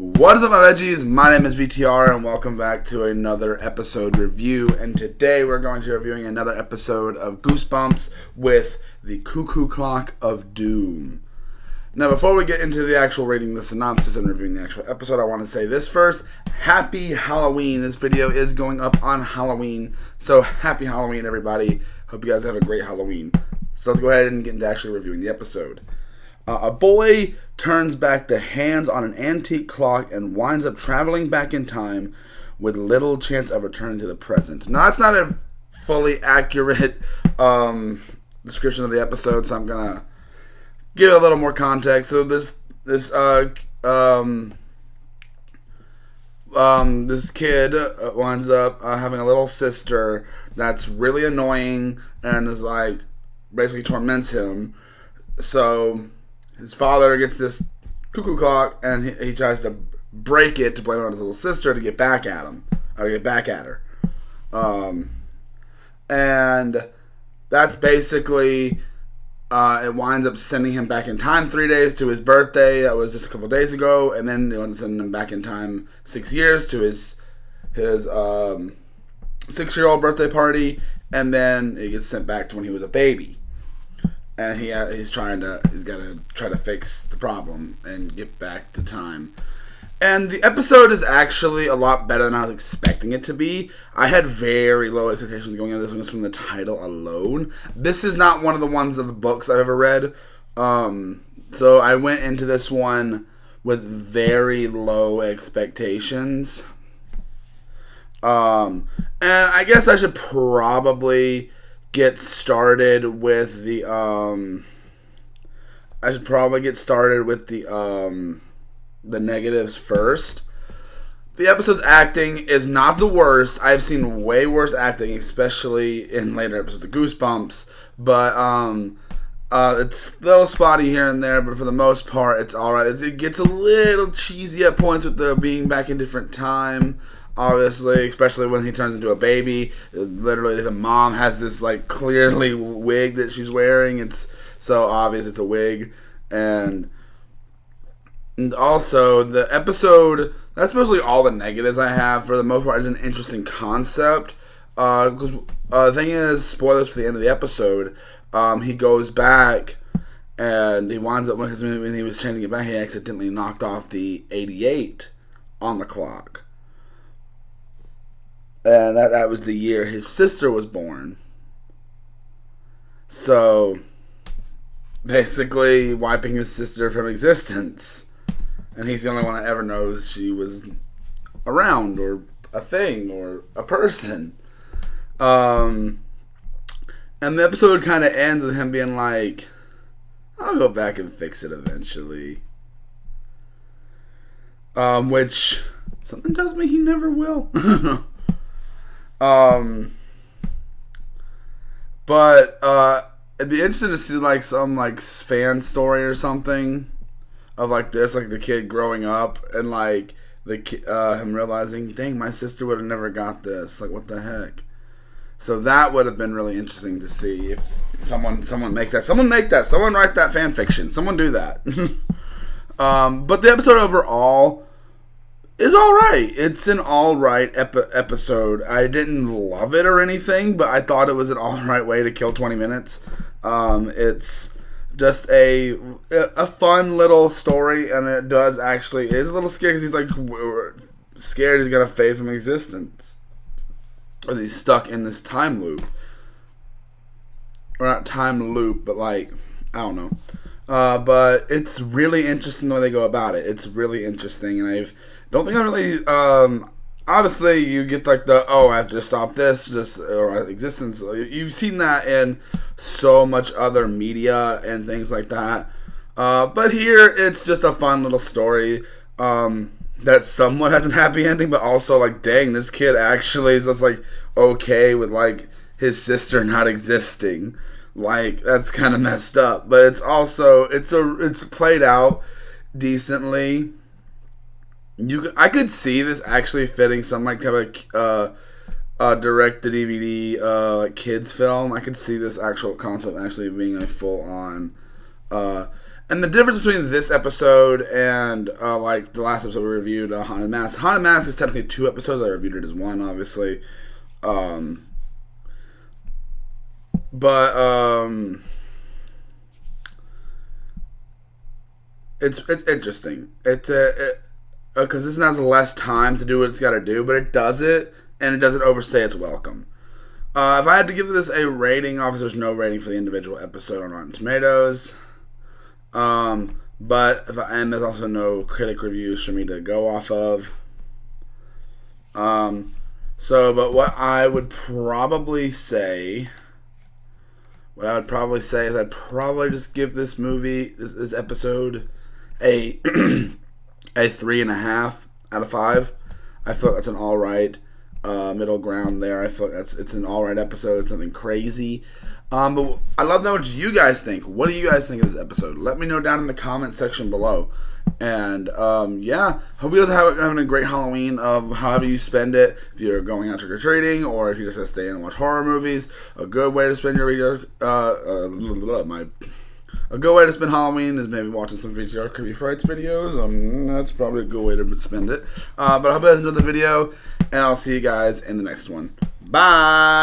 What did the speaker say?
What is up, my veggies? My name is VTR, and welcome back to another episode review. And today we're going to be reviewing another episode of Goosebumps with the Cuckoo Clock of Doom. Now, before we get into the actual reading the synopsis and reviewing the actual episode, I want to say this first. Happy Halloween. This video is going up on Halloween, so happy Halloween, everybody. Hope you guys have a great Halloween. So let's go ahead and get into actually reviewing the episode. A boy turns back the hands on an antique clock and winds up traveling back in time with little chance of returning to the present. Now, that's not a fully accurate description of the episode, so I'm going to give a little more context. So this kid winds up having a little sister that's really annoying and is like basically torments him. So his father gets this cuckoo clock and he tries to break it to blame it on his little sister to get back at him, or get back at her. And that's basically it winds up sending him back in time 3 days to his birthday. That was just a couple days ago, and then it winds up sending him back in time 6 years to his 6-year-old birthday party, and then it gets sent back to when he was a baby. And he's got to try to fix the problem and get back to time. And the episode is actually a lot better than I was expecting it to be. I had very low expectations going into this one just from the title alone. This is not one of the ones of the books I've ever read. So I went into this one with very low expectations. And I guess I should probably get started with the negatives first. The episode's acting is not the worst. I've seen way worse acting, especially in later episodes of Goosebumps, but it's a little spotty here and there, but for the most part it's alright. It gets a little cheesy at points with the being back in different time, obviously, especially when he turns into a baby. Literally, the mom has this like clearly wig that she's wearing. It's so obvious it's a wig. And also, the episode, that's mostly all the negatives I have. For the most part, it's an interesting concept. Because the thing is, spoilers for the end of the episode, he goes back and he winds up, because when he was trying to get back, he accidentally knocked off the 88 on the clock. And that was the year his sister was born. So, basically wiping his sister from existence. And he's the only one that ever knows she was around, or a thing, or a person. And the episode kind of ends with him being like, I'll go back and fix it eventually. Which, something tells me he never will. But it'd be interesting to see like some like fan story or something of like this, like the kid growing up and like him realizing, dang, my sister would have never got this. Like, what the heck? So that would have been really interesting to see if someone make that. Someone write that fan fiction. Someone do that. But the episode overall is alright. It's an alright episode. I didn't love it or anything, but I thought it was an alright way to kill 20 minutes. It's just a fun little story, and it is a little scary because he's like scared he's gonna fade from existence, or he's stuck in this time loop, or not time loop, but like, I don't know. But it's really interesting the way they go about it. It's really interesting, and I don't think I really, obviously you get like I have to stop this, or existence. You've seen that in so much other media and things like that. But here, it's just a fun little story, that somewhat has a happy ending, but also like, dang, this kid actually is just like okay with like his sister not existing. Like, that's kind of messed up, but it's also it's played out decently. I could see this actually fitting some like type of direct to DVD like kids film. I could see this actual concept actually being a full on And the difference between this episode and like the last episode we reviewed, Haunted Mask. Haunted Mask is technically 2 episodes. I reviewed it as 1, obviously. It's interesting. Because this has less time to do what it's got to do, but it does it, and it doesn't overstay its welcome. If I had to give this a rating, obviously there's no rating for the individual episode on Rotten Tomatoes. But there's also no critic reviews for me to go off of. But what I would probably say is I'd probably just give this movie, this episode, a 3.5 out of 5. I feel like that's an alright middle ground there. I feel like it's an alright episode. It's nothing crazy. But I'd love to know what you guys think. What do you guys think of this episode? Let me know down in the comment section below. And hope you guys are having a great Halloween. However you spend it, if you're going out trick-or-treating or if you're just gonna stay in and watch horror movies, a good way to spend your a good way to spend Halloween is maybe watching some VTR Creepy Frights videos. That's probably a good way to spend it. But I hope you guys enjoyed the video, and I'll see you guys in the next one. Bye!